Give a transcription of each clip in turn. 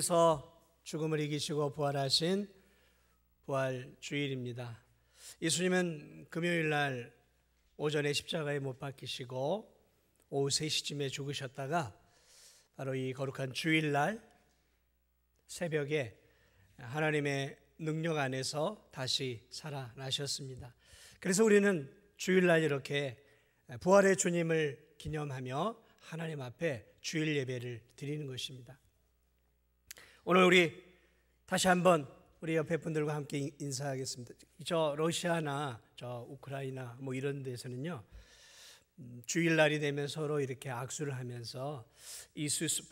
그래서 죽음을 이기시고 부활하신 부활 주일입니다. 예수님은 금요일 날 오전에 십자가에 못 박히시고 오후 3시쯤에 죽으셨다가 바로 이 거룩한 주일날 새벽에 하나님의 능력 안에서 다시 살아나셨습니다. 그래서 우리는 주일날 이렇게 부활의 주님을 기념하며 하나님 앞에 주일 예배를 드리는 것입니다. 오늘 우리 다시 한번 우리 옆에 분들과 함께 인사하겠습니다. 저 러시아나 저 우크라이나 뭐 이런 데서는요, 주일날이 되면 서로 이렇게 악수를 하면서 이수스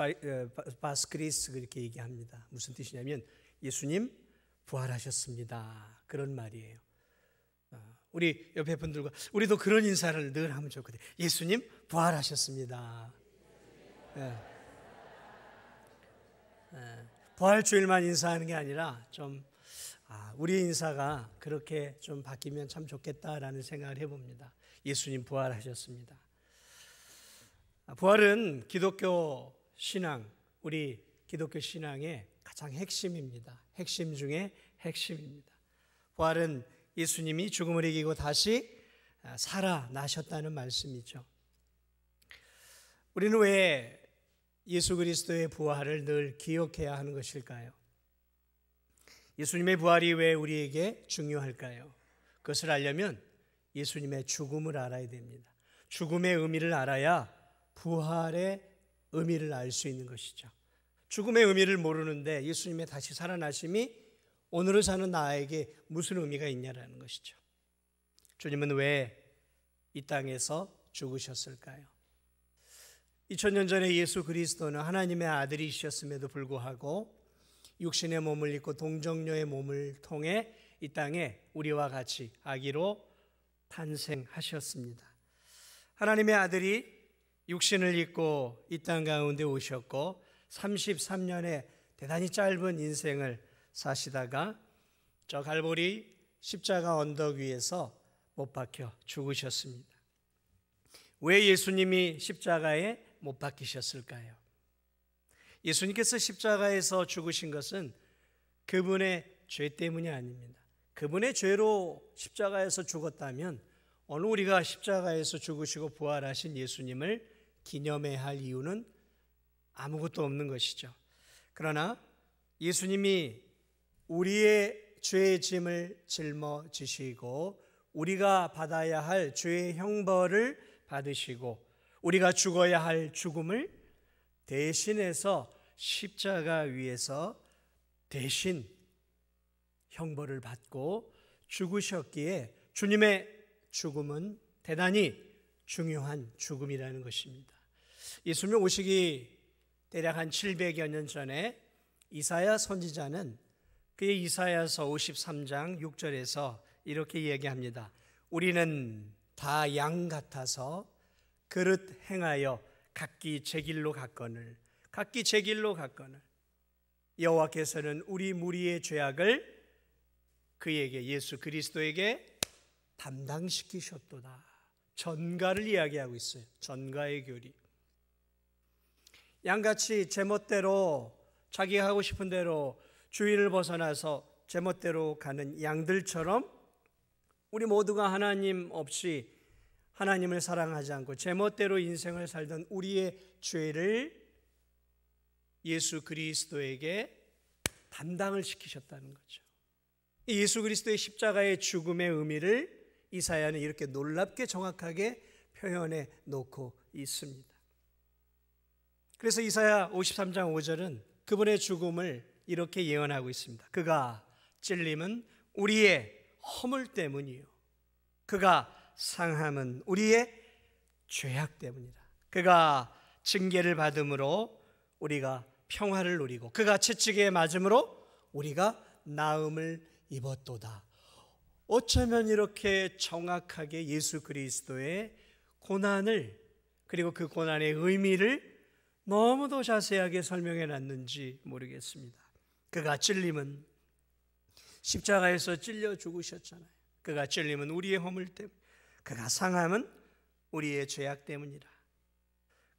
바스크리스 그렇게 얘기합니다. 무슨 뜻이냐면 예수님 부활하셨습니다, 그런 말이에요. 우리 옆에 분들과 우리도 그런 인사를 늘 하면 좋거든요. 예수님 부활하셨습니다. 부활주일만 인사하는 게 아니라 좀 우리 인사가 그렇게 좀 바뀌면 참 좋겠다라는 생각을 해봅니다. 예수님 부활하셨습니다. 부활은 기독교 신앙, 우리 기독교 신앙의 가장 핵심입니다. 핵심 중에 핵심입니다. 부활은 예수님이 죽음을 이기고 다시 살아나셨다는 말씀이죠. 우리는 왜 예수 그리스도의 부활을 늘 기억해야 하는 것일까요? 예수님의 부활이 왜 우리에게 중요할까요? 그것을 알려면 예수님의 죽음을 알아야 됩니다. 죽음의 의미를 알아야 부활의 의미를 알 수 있는 것이죠. 죽음의 의미를 모르는데 예수님의 다시 살아나심이 오늘을 사는 나에게 무슨 의미가 있냐라는 것이죠. 주님은 왜 이 땅에서 죽으셨을까요? 2000년 전에 예수 그리스도는 하나님의 아들이셨음에도 불구하고 육신의 몸을 입고 동정녀의 몸을 통해 이 땅에 우리와 같이 아기로 탄생하셨습니다. 하나님의 아들이 육신을 입고 이 땅 가운데 오셨고 33년의 대단히 짧은 인생을 사시다가 저 갈보리 십자가 언덕 위에서 못 박혀 죽으셨습니다. 왜 예수님이 십자가에 못 박히셨을까요? 예수님께서 십자가에서 죽으신 것은 그분의 죄 때문이 아닙니다. 그분의 죄로 십자가에서 죽었다면 오늘 우리가 십자가에서 죽으시고 부활하신 예수님을 기념해야 할 이유는 아무것도 없는 것이죠. 그러나 예수님이 우리의 죄의 짐을 짊어지시고 우리가 받아야 할 죄의 형벌을 받으시고 우리가 죽어야 할 죽음을 대신해서 십자가 위에서 대신 형벌을 받고 죽으셨기에 주님의 죽음은 대단히 중요한 죽음이라는 것입니다. 예수님 오시기 대략 한 700여 년 전에 이사야 선지자는 그의 이사야서 53장 6절에서 이렇게 얘기합니다. 우리는 다 양 같아서 그릇 행하여 각기 제 길로 갔거늘 여호와께서는 우리 무리의 죄악을 그에게 예수 그리스도에게 담당시키셨도다. 전가를 이야기하고 있어요. 전가의 교리. 양같이 제멋대로 자기가 하고 싶은 대로 주인을 벗어나서 제멋대로 가는 양들처럼 우리 모두가 하나님 없이 하나님을 사랑하지 않고 제멋대로 인생을 살던 우리의 죄를 예수 그리스도에게 담당을 시키셨다는 거죠. 예수 그리스도의 십자가의 죽음의 의미를 이사야는 이렇게 놀랍게 정확하게 표현해 놓고 있습니다. 그래서 이사야 53장 5절은 그분의 죽음을 이렇게 예언하고 있습니다. 그가 찔림은 우리의 허물 때문이요 그가 상함은 우리의 죄악 때문이라. 그가 징계를 받음으로 우리가 평화를 누리고 그가 채찍에 맞음으로 우리가 나음을 입었도다. 어쩌면 이렇게 정확하게 예수 그리스도의 고난을 그리고 그 고난의 의미를 너무도 자세하게 설명해 놨는지 모르겠습니다. 그가 찔림은 십자가에서 찔려 죽으셨잖아요. 그가 찔림은 우리의 허물 때문, 그가 상함은 우리의 죄악 때문이라.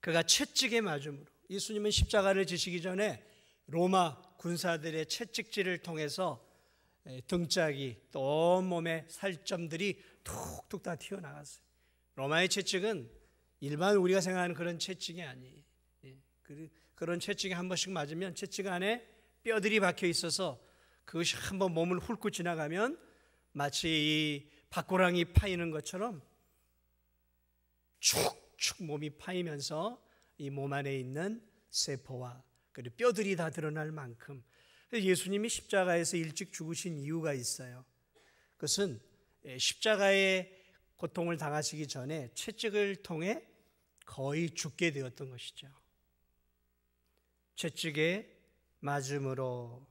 그가 채찍에 맞음으로, 예수님은 십자가를 지시기 전에 로마 군사들의 채찍질을 통해서 등짝이 또 온몸에 살점들이 툭툭 다 튀어나갔어요. 로마의 채찍은 일반 우리가 생각하는 그런 채찍이 아니에요. 그런 채찍이 한 번씩 맞으면 채찍 안에 뼈들이 박혀 있어서 그것이 한번 몸을 훑고 지나가면 마치 이 밭고랑이 파이는 것처럼 축축 몸이 파이면서 이 몸 안에 있는 세포와 그리고 뼈들이 다 드러날 만큼 예수님이 십자가에서 일찍 죽으신 이유가 있어요. 그것은 십자가의 고통을 당하시기 전에 채찍을 통해 거의 죽게 되었던 것이죠. 채찍에 맞음으로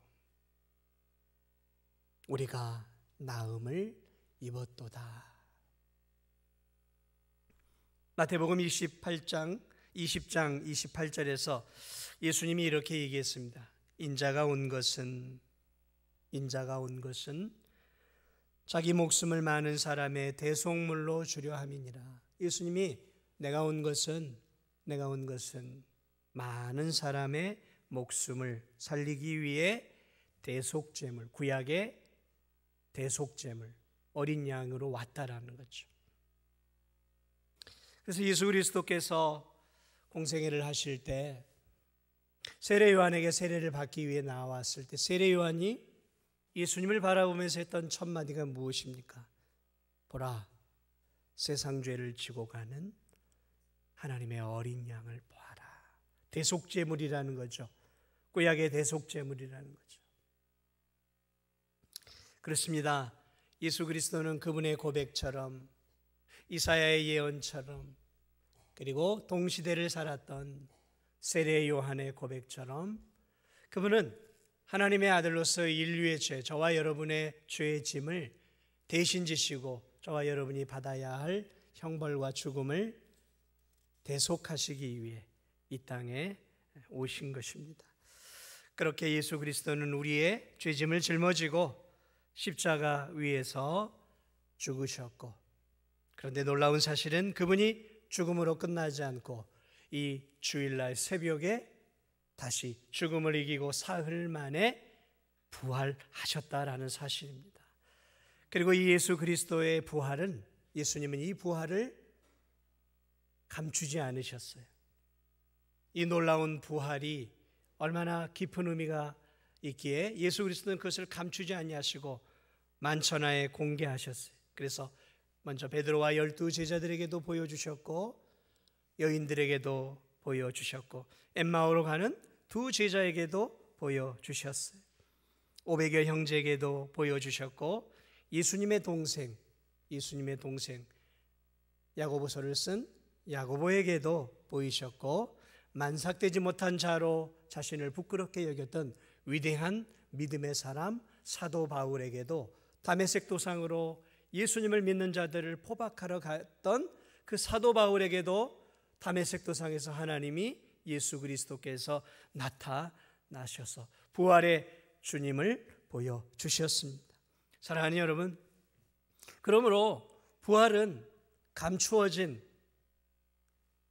우리가 나음을 입었도다. 마태복음 20장 28절에서 예수님이 이렇게 얘기했습니다. 인자가 온 것은 자기 목숨을 많은 사람의 대속물로 주려 함이니라. 예수님이 내가 온 것은 많은 사람의 목숨을 살리기 위해 대속제물, 구약의 대속제물, 어린 양으로 왔다라는 거죠. 그래서 예수 그리스도께서 공생애를 하실 때 세례 요한에게 세례를 받기 위해 나왔을 때 세례 요한이 예수님을 바라보면서 했던 첫 마디가 무엇입니까? 보라, 세상 죄를 지고 가는 하나님의 어린 양을 보아라. 대속제물이라는 거죠. 구약의 대속제물이라는 거죠. 그렇습니다. 예수 그리스도는 그분의 고백처럼 이사야의 예언처럼 그리고 동시대를 살았던 세례 요한의 고백처럼 그분은 하나님의 아들로서 인류의 죄, 저와 여러분의 죄의 짐을 대신 지시고 저와 여러분이 받아야 할 형벌과 죽음을 대속하시기 위해 이 땅에 오신 것입니다. 그렇게 예수 그리스도는 우리의 죄짐을 짊어지고 십자가 위에서 죽으셨고, 그런데 놀라운 사실은 그분이 죽음으로 끝나지 않고 이 주일날 새벽에 다시 죽음을 이기고 사흘 만에 부활하셨다라는 사실입니다. 그리고 이 예수 그리스도의 부활은, 예수님은 이 부활을 감추지 않으셨어요. 이 놀라운 부활이 얼마나 깊은 의미가 있기에 예수 그리스도는 그것을 감추지 아니하시고 만천하에 공개하셨어요. 그래서 먼저 베드로와 12 제자들에게도 보여주셨고 여인들에게도 보여주셨고 엠마오로 가는 2 제자에게도 보여주셨어요. 500여 형제에게도 보여주셨고 예수님의 동생 야고보서를 쓴 야고보에게도 보이셨고 만삭되지 못한 자로 자신을 부끄럽게 여겼던 위대한 믿음의 사람 사도 바울에게도 다메섹 도상으로 예수님을 믿는 자들을 포박하러 갔던 그 사도 바울에게도 다메섹 도상에서 하나님이 예수 그리스도께서 나타나셔서 부활의 주님을 보여주셨습니다. 사랑하는 여러분, 그러므로 부활은 감추어진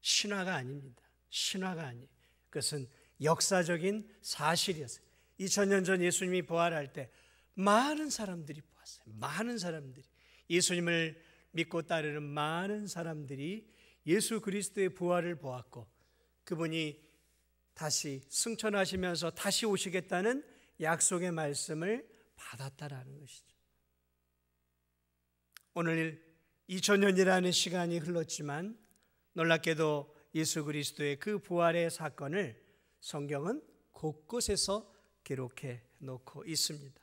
신화가 아닙니다. 신화가 아니에요. 그것은 역사적인 사실이었어요. 2000년 전 예수님이 부활할 때 많은 사람들이 보았어요. 많은 사람들이, 예수님을 믿고 따르는 많은 사람들이 예수 그리스도의 부활을 보았고 그분이 다시 승천하시면서 다시 오시겠다는 약속의 말씀을 받았다라는 것이죠. 오늘 2000년이라는 시간이 흘렀지만 놀랍게도 예수 그리스도의 그 부활의 사건을 성경은 곳곳에서 기록해 놓고 있습니다.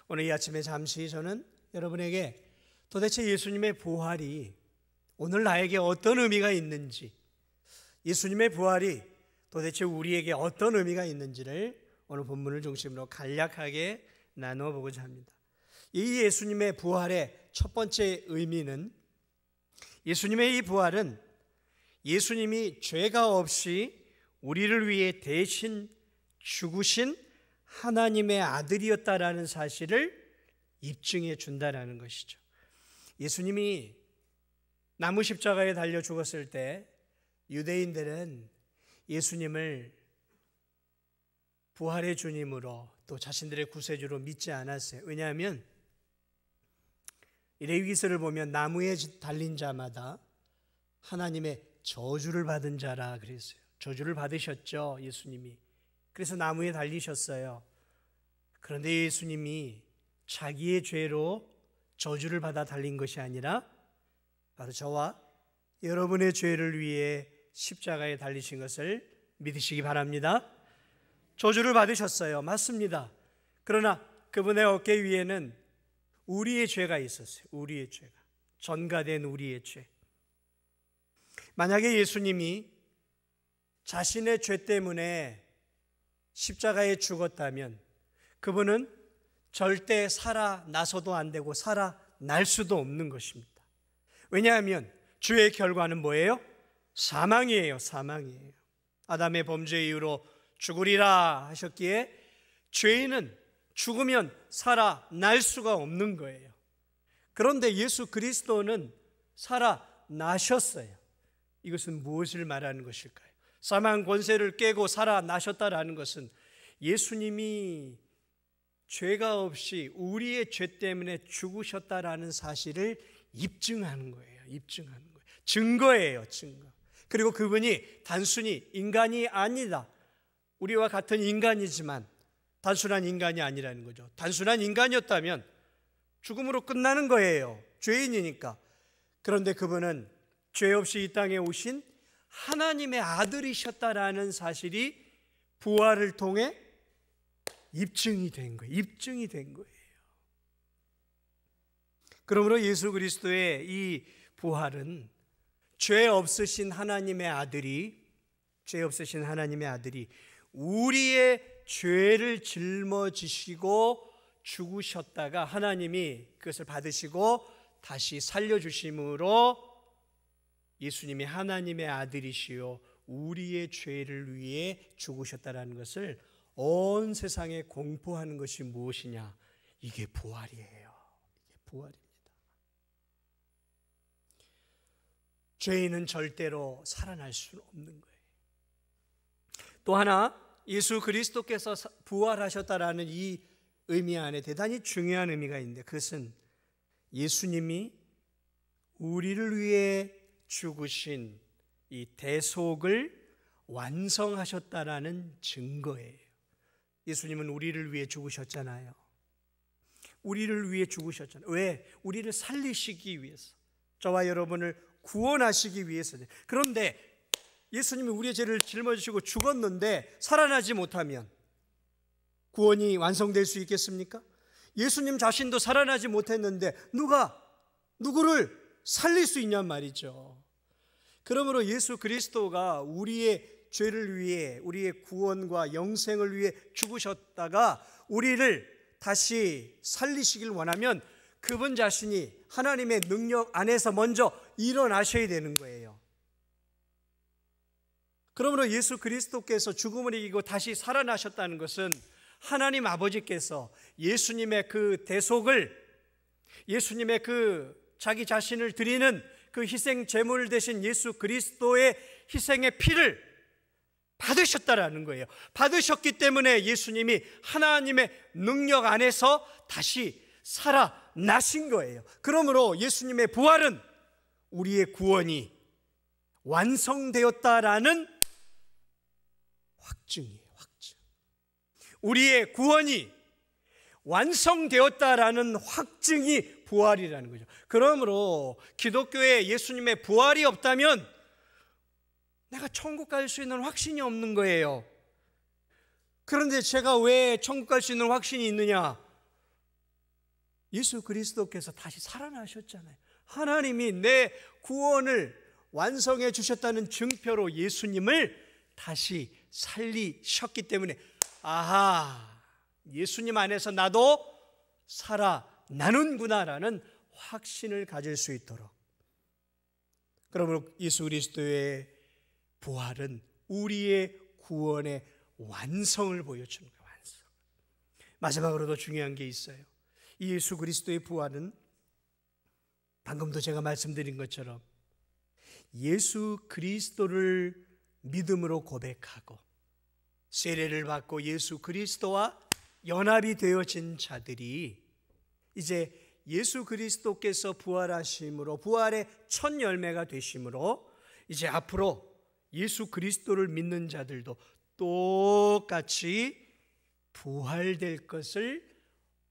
오늘 이 아침에 잠시 저는 여러분에게 도대체 예수님의 부활이 오늘 나에게 어떤 의미가 있는지, 예수님의 부활이 도대체 우리에게 어떤 의미가 있는지를 오늘 본문을 중심으로 간략하게 나누어 보고자 합니다. 이 예수님의 부활의 첫 번째 의미는, 예수님의 이 부활은 예수님이 죄가 없이 우리를 위해 대신 죽으신 하나님의 아들이었다라는 사실을 입증해 준다라는 것이죠. 예수님이 나무 십자가에 달려 죽었을 때 유대인들은 예수님을 부활의 주님으로 또 자신들의 구세주로 믿지 않았어요. 왜냐하면 레위기서를 보면 나무에 달린 자마다 하나님의 저주를 받은 자라 그랬어요. 저주를 받으셨죠, 예수님이. 그래서 나무에 달리셨어요. 그런데 예수님이 자기의 죄로 저주를 받아 달린 것이 아니라 바로 저와 여러분의 죄를 위해 십자가에 달리신 것을 믿으시기 바랍니다. 저주를 받으셨어요. 맞습니다. 그러나 그분의 어깨 위에는 우리의 죄가 있었어요. 우리의 죄가. 전가된 우리의 죄. 만약에 예수님이 자신의 죄 때문에 십자가에 죽었다면 그분은 절대 살아나서도 안 되고 살아날 수도 없는 것입니다. 왜냐하면 죄의 결과는 뭐예요? 사망이에요. 사망이에요. 아담의 범죄 이후로 죽으리라 하셨기에 죄인은 죽으면 살아날 수가 없는 거예요. 그런데 예수 그리스도는 살아나셨어요. 이것은 무엇을 말하는 것일까요? 사망 권세를 깨고 살아나셨다라는 것은 예수님이 죄가 없이 우리의 죄 때문에 죽으셨다라는 사실을 입증하는 거예요. 입증하는 거예요. 증거예요. 증거. 그리고 그분이 단순히 인간이 아니다. 우리와 같은 인간이지만 단순한 인간이 아니라는 거죠. 단순한 인간이었다면 죽음으로 끝나는 거예요. 죄인이니까. 그런데 그분은 죄 없이 이 땅에 오신 하나님의 아들이셨다라는 사실이 부활을 통해 입증이 된 거예요. 입증이 된 거예요. 그러므로 예수 그리스도의 이 부활은 죄 없으신 하나님의 아들이 우리의 죄를 짊어지시고 죽으셨다가 하나님이 그것을 받으시고 다시 살려주심으로 예수님이 하나님의 아들이시요 우리의 죄를 위해 죽으셨다라는 것을 온 세상에 공포하는 것이 무엇이냐? 이게 부활이에요. 이게 부활입니다. 죄인은 절대로 살아날 수는 없는 거예요. 또 하나 예수 그리스도께서 부활하셨다라는 이 의미 안에 대단히 중요한 의미가 있는데 그것은 예수님이 우리를 위해 죽으신 이 대속을 완성하셨다라는 증거예요. 예수님은 우리를 위해 죽으셨잖아요. 우리를 위해 죽으셨잖아요. 왜? 우리를 살리시기 위해서. 저와 여러분을 구원하시기 위해서죠. 그런데 예수님이 우리의 죄를 짊어지시고 죽었는데 살아나지 못하면 구원이 완성될 수 있겠습니까? 예수님 자신도 살아나지 못했는데 누구를 살릴 수 있냔 말이죠. 그러므로 예수 그리스도가 우리의 죄를 위해 우리의 구원과 영생을 위해 죽으셨다가 우리를 다시 살리시길 원하면 그분 자신이 하나님의 능력 안에서 먼저 일어나셔야 되는 거예요. 그러므로 예수 그리스도께서 죽음을 이기고 다시 살아나셨다는 것은 하나님 아버지께서 예수님의 그 대속을, 예수님의 그 자기 자신을 드리는 그 희생 제물 대신 예수 그리스도의 희생의 피를 받으셨다라는 거예요. 받으셨기 때문에 예수님이 하나님의 능력 안에서 다시 살아나신 거예요. 그러므로 예수님의 부활은 우리의 구원이 완성되었다라는 확증이에요. 확증. 우리의 구원이 완성되었다라는 확증이 부활이라는 거죠. 그러므로 기독교에 예수님의 부활이 없다면 내가 천국 갈 수 있는 확신이 없는 거예요. 그런데 제가 왜 천국 갈 수 있는 확신이 있느냐? 예수 그리스도께서 다시 살아나셨잖아요. 하나님이 내 구원을 완성해 주셨다는 증표로 예수님을 다시 살리셨기 때문에 아하, 예수님 안에서 나도 살아나는구나라는 확신을 가질 수 있도록. 그러므로 예수 그리스도의 부활은 우리의 구원의 완성을 보여주는 거예요. 완성. 마지막으로도 중요한 게 있어요. 이 예수 그리스도의 부활은 방금도 제가 말씀드린 것처럼 예수 그리스도를 믿음으로 고백하고 세례를 받고 예수 그리스도와 연합이 되어진 자들이 이제 예수 그리스도께서 부활하심으로, 부활의 첫 열매가 되심으로 이제 앞으로 예수 그리스도를 믿는 자들도 똑같이 부활될 것을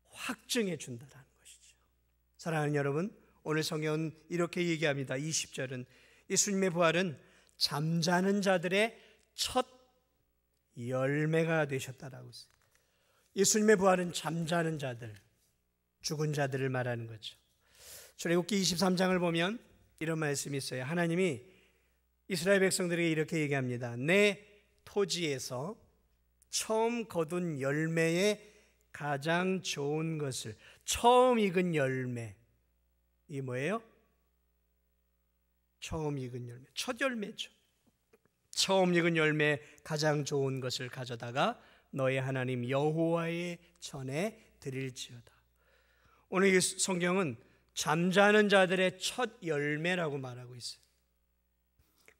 확증해 준다는 것이죠. 사랑하는 여러분, 오늘 성경은 이렇게 얘기합니다. 20절은 예수님의 부활은 잠자는 자들의 첫 열매가 되셨다라고 했어요. 예수님의 부활은 잠자는 자들, 죽은 자들을 말하는 거죠. 출애굽기 23장을 보면 이런 말씀이 있어요. 하나님이 이스라엘 백성들에게 이렇게 얘기합니다. 내 토지에서 처음 거둔 열매의 가장 좋은 것을, 처음 익은 열매, 이게 뭐예요? 처음 익은 열매, 첫 열매죠. 처음 익은 열매 가장 좋은 것을 가져다가 너의 하나님 여호와의 전에 드릴지어다. 오늘 이 성경은 잠자는 자들의 첫 열매라고 말하고 있어요.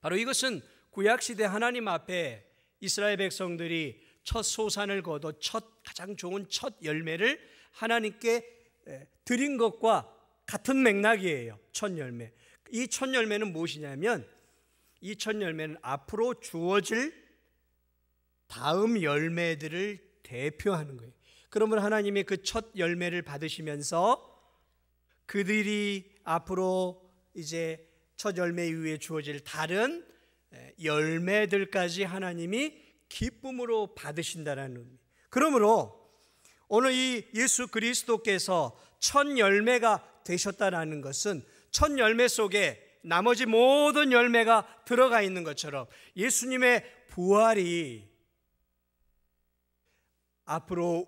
바로 이것은 구약시대 하나님 앞에 이스라엘 백성들이 첫 소산을 거둬 가장 좋은 첫 열매를 하나님께 드린 것과 같은 맥락이에요. 첫 열매. 이 첫 열매는 무엇이냐면, 이 첫 열매는 앞으로 주어질 다음 열매들을 대표하는 거예요. 그러면 하나님의 그 첫 열매를 받으시면서 그들이 앞으로 이제 첫 열매 이후에 주어질 다른 열매들까지 하나님이 기쁨으로 받으신다는 의미. 그러므로 오늘 이 예수 그리스도께서 첫 열매가 되셨다는 것은 첫 열매 속에 나머지 모든 열매가 들어가 있는 것처럼 예수님의 부활이 앞으로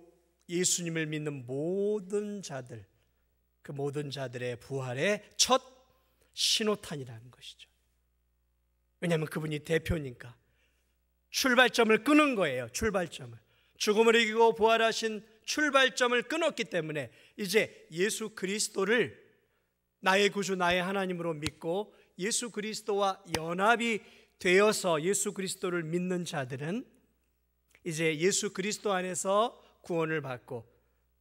예수님을 믿는 모든 자들, 그 모든 자들의 부활의 첫 신호탄이라는 것이죠. 왜냐하면 그분이 대표니까. 출발점을 끊은 거예요. 출발점을. 죽음을 이기고 부활하신 출발점을 끊었기 때문에 이제 예수 그리스도를 나의 구주, 나의 하나님으로 믿고 예수 그리스도와 연합이 되어서 예수 그리스도를 믿는 자들은 이제 예수 그리스도 안에서 구원을 받고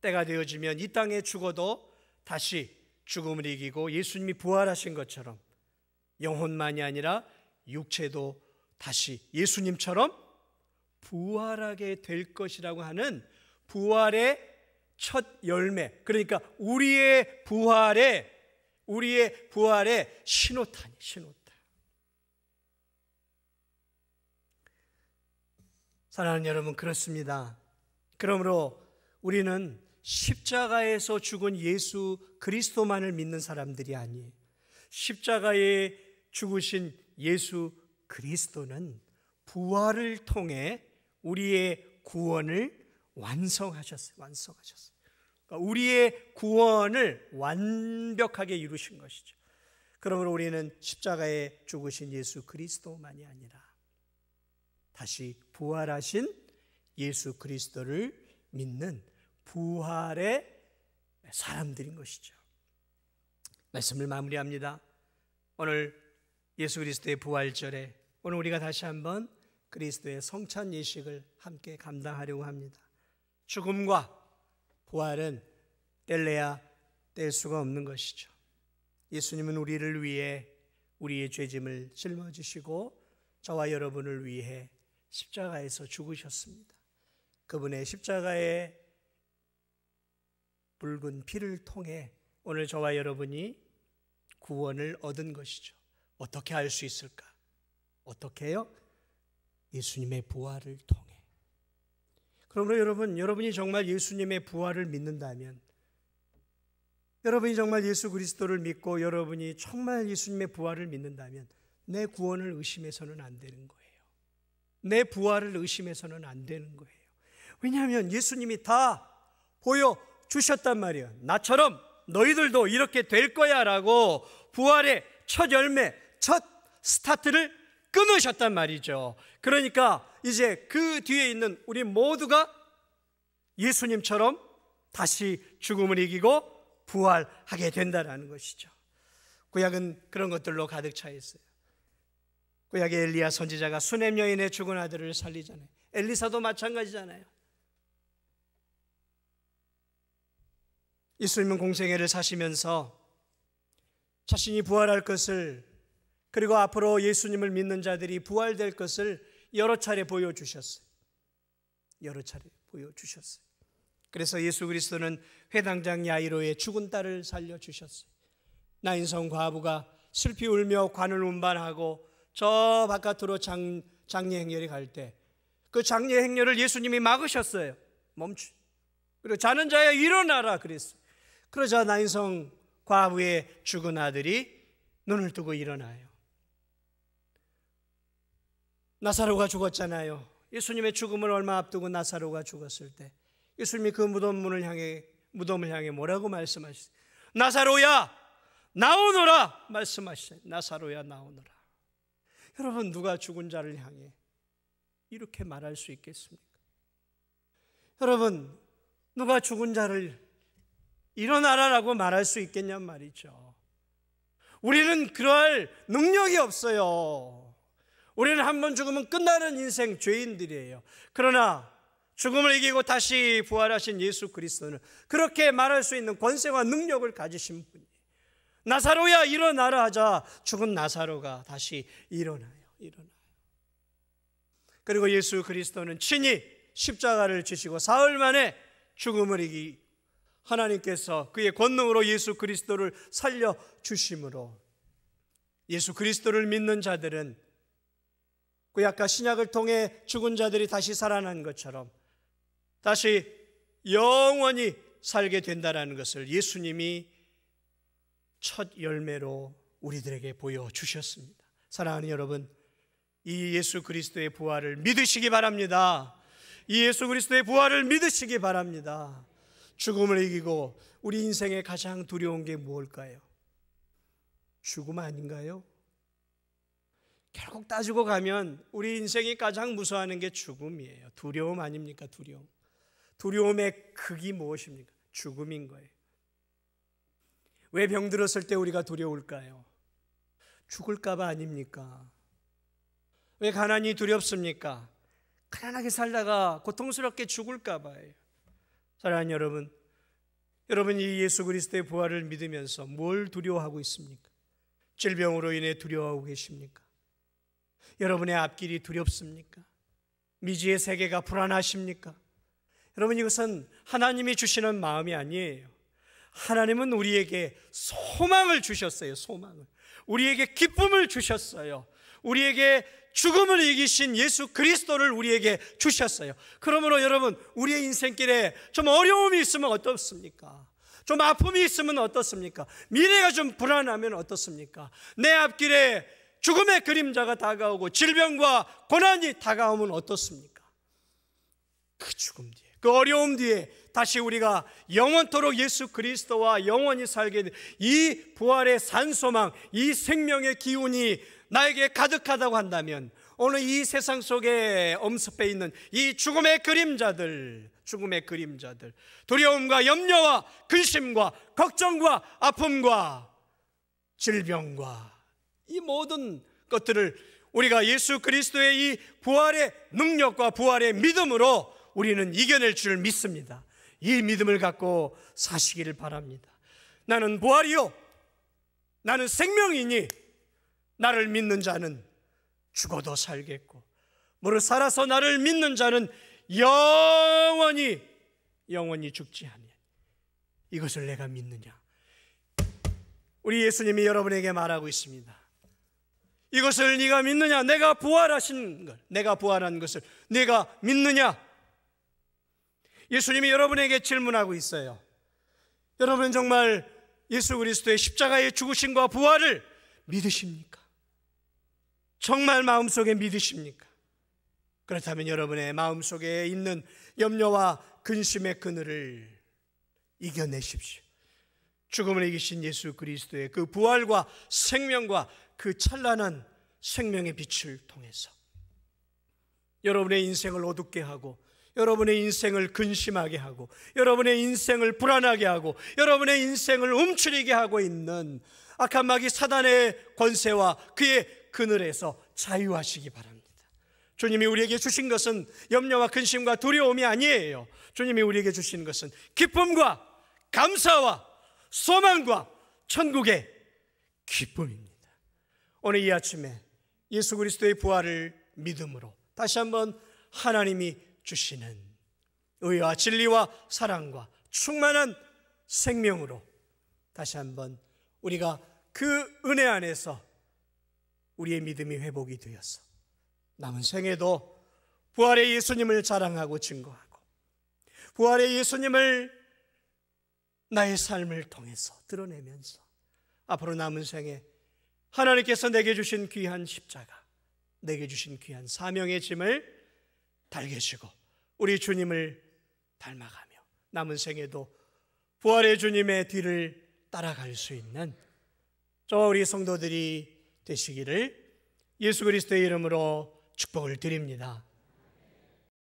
때가 되어지면 이 땅에 죽어도 다시 죽음을 이기고 예수님이 부활하신 것처럼 영혼만이 아니라 육체도 다시 예수님처럼 부활하게 될 것이라고 하는 부활의 첫 열매, 그러니까 우리의 부활의 신호탄. 사랑하는 여러분, 그렇습니다. 그러므로 우리는 십자가에서 죽은 예수 그리스도만을 믿는 사람들이 아니에요. 십자가에 죽으신 예수 그리스도는 부활을 통해 우리의 구원을 완성하셨어요. 그러니까 우리의 구원을 완벽하게 이루신 것이죠. 그러므로 우리는 십자가에 죽으신 예수 그리스도만이 아니라 다시 부활하신 예수 그리스도를 믿는 부활의 사람들인 것이죠. 말씀을 마무리합니다. 오늘 예수 그리스도의 부활절에 오늘 우리가 다시 한번 그리스도의 성찬 예식을 함께 감당하려고 합니다. 죽음과 부활은 뗄래야 뗄 수가 없는 것이죠. 예수님은 우리를 위해 우리의 죄짐을 짊어지시고 저와 여러분을 위해 십자가에서 죽으셨습니다. 그분의 십자가의 붉은 피를 통해 오늘 저와 여러분이 구원을 얻은 것이죠. 어떻게 할 수 있을까? 어떻게 해요? 예수님의 부활을 통해. 그러므로 여러분이 정말 예수님의 부활을 믿는다면, 여러분이 정말 예수 그리스도를 믿고 여러분이 정말 예수님의 부활을 믿는다면 내 구원을 의심해서는 안 되는 거예요. 내 부활을 의심해서는 안 되는 거예요. 왜냐하면 예수님이 다 보여주셨단 말이에요. 나처럼 너희들도 이렇게 될 거야 라고 부활의 첫 열매, 첫 스타트를 끊으셨단 말이죠. 그러니까 이제 그 뒤에 있는 우리 모두가 예수님처럼 다시 죽음을 이기고 부활하게 된다는 것이죠. 구약은 그런 것들로 가득 차 있어요. 구약의 엘리야 선지자가 수넴 여인의 죽은 아들을 살리잖아요. 엘리사도 마찬가지잖아요. 예수님은 공생애를 사시면서 자신이 부활할 것을, 그리고 앞으로 예수님을 믿는 자들이 부활될 것을 여러 차례 보여주셨어요. 여러 차례 보여주셨어요. 그래서 예수 그리스도는 회당장 야이로의 죽은 딸을 살려주셨어요. 나인성 과부가 슬피 울며 관을 운반하고 저 바깥으로 장례 행렬에 갈 때 그 장례 행렬을 예수님이 막으셨어요. 그리고 자는 자야 일어나라 그랬어요. 그러자 나인성 과부의 죽은 아들이 눈을 뜨고 일어나요. 나사로가 죽었잖아요. 예수님의 죽음을 얼마 앞두고 나사로가 죽었을 때 예수님이 그 무덤을 향해 뭐라고 말씀하셨어요? 나사로야 나오너라 말씀하셨어요. 나사로야 나오너라. 여러분, 누가 죽은 자를 향해 이렇게 말할 수 있겠습니까? 여러분, 누가 죽은 자를 일어나라라고 말할 수 있겠냔 말이죠. 우리는 그럴 능력이 없어요. 우리는 한 번 죽으면 끝나는 인생 죄인들이에요. 그러나 죽음을 이기고 다시 부활하신 예수 그리스도는 그렇게 말할 수 있는 권세와 능력을 가지신 분이에요. 나사로야 일어나라 하자 죽은 나사로가 다시 일어나요. 그리고 예수 그리스도는 친히 십자가를 지시고 사흘 만에 죽음을 이기 하나님께서 그의 권능으로 예수 그리스도를 살려주심으로 예수 그리스도를 믿는 자들은 구약과 신약을 통해 죽은 자들이 다시 살아난 것처럼 다시 영원히 살게 된다는 것을 예수님이 첫 열매로 우리들에게 보여주셨습니다. 사랑하는 여러분, 이 예수 그리스도의 부활을 믿으시기 바랍니다. 이 예수 그리스도의 부활을 믿으시기 바랍니다. 죽음을 이기고 우리 인생에 가장 두려운 게 무엇일까요? 죽음 아닌가요? 결국 따지고 가면 우리 인생이 가장 무서워하는 게 죽음이에요. 두려움 아닙니까? 두려움의 극이 무엇입니까? 죽음인 거예요. 왜 병들었을 때 우리가 두려울까요? 죽을까 봐 아닙니까? 왜 가난이 두렵습니까? 가난하게 살다가 고통스럽게 죽을까 봐요. 사랑하는 여러분, 여러분 이 예수 그리스도의 부활을 믿으면서 뭘 두려워하고 있습니까? 질병으로 인해 두려워하고 계십니까? 여러분의 앞길이 두렵습니까? 미지의 세계가 불안하십니까? 여러분, 이것은 하나님이 주시는 마음이 아니에요. 하나님은 우리에게 소망을 주셨어요. 소망을. 우리에게 기쁨을 주셨어요. 우리에게 죽음을 이기신 예수 그리스도를 우리에게 주셨어요. 그러므로 여러분, 우리의 인생길에 좀 어려움이 있으면 어떻습니까? 좀 아픔이 있으면 어떻습니까? 미래가 좀 불안하면 어떻습니까? 내 앞길에 죽음의 그림자가 다가오고 질병과 고난이 다가오면 어떻습니까? 그 죽음 뒤에, 그 어려움 뒤에 다시 우리가 영원토록 예수 그리스도와 영원히 살게 된 이 부활의 산소망, 이 생명의 기운이 나에게 가득하다고 한다면 오늘 이 세상 속에 엄습해 있는 이 죽음의 그림자들, 두려움과 염려와 근심과 걱정과 아픔과 질병과 이 모든 것들을 우리가 예수 그리스도의 이 부활의 능력과 부활의 믿음으로 우리는 이겨낼 줄 믿습니다. 이 믿음을 갖고 사시기를 바랍니다. 나는 부활이요, 나는 생명이니 나를 믿는 자는 죽어도 살겠고 무릇 살아서 나를 믿는 자는 영원히 죽지 아니하니. 이것을 내가 믿느냐? 우리 예수님이 여러분에게 말하고 있습니다. 이것을 네가 믿느냐? 내가 부활하신 것, 내가 부활한 것을 네가 믿느냐? 예수님이 여러분에게 질문하고 있어요. 여러분 정말 예수 그리스도의 십자가의 죽으심과 부활을 믿으십니까? 정말 마음속에 믿으십니까? 그렇다면 여러분의 마음속에 있는 염려와 근심의 그늘을 이겨내십시오. 죽음을 이기신 예수 그리스도의 그 부활과 생명과 그 찬란한 생명의 빛을 통해서 여러분의 인생을 어둡게 하고, 여러분의 인생을 근심하게 하고, 여러분의 인생을 불안하게 하고, 여러분의 인생을 움츠리게 하고 있는 악한 마귀 사단의 권세와 그의 그늘에서 자유하시기 바랍니다. 주님이 우리에게 주신 것은 염려와 근심과 두려움이 아니에요. 주님이 우리에게 주신 것은 기쁨과 감사와 소망과 천국의 기쁨입니다. 오늘 이 아침에 예수 그리스도의 부활을 믿음으로 다시 한번 하나님이 주시는 의와 진리와 사랑과 충만한 생명으로 다시 한번 우리가 그 은혜 안에서 우리의 믿음이 회복이 되어서 남은 생에도 부활의 예수님을 자랑하고 증거하고 부활의 예수님을 나의 삶을 통해서 드러내면서 앞으로 남은 생에 하나님께서 내게 주신 귀한 십자가, 내게 주신 귀한 사명의 짐을 달게 지고 우리 주님을 닮아가며 남은 생에도 부활의 주님의 뒤를 따라갈 수 있는 저와 우리 성도들이 되시기를 예수 그리스도의 이름으로 축복을 드립니다.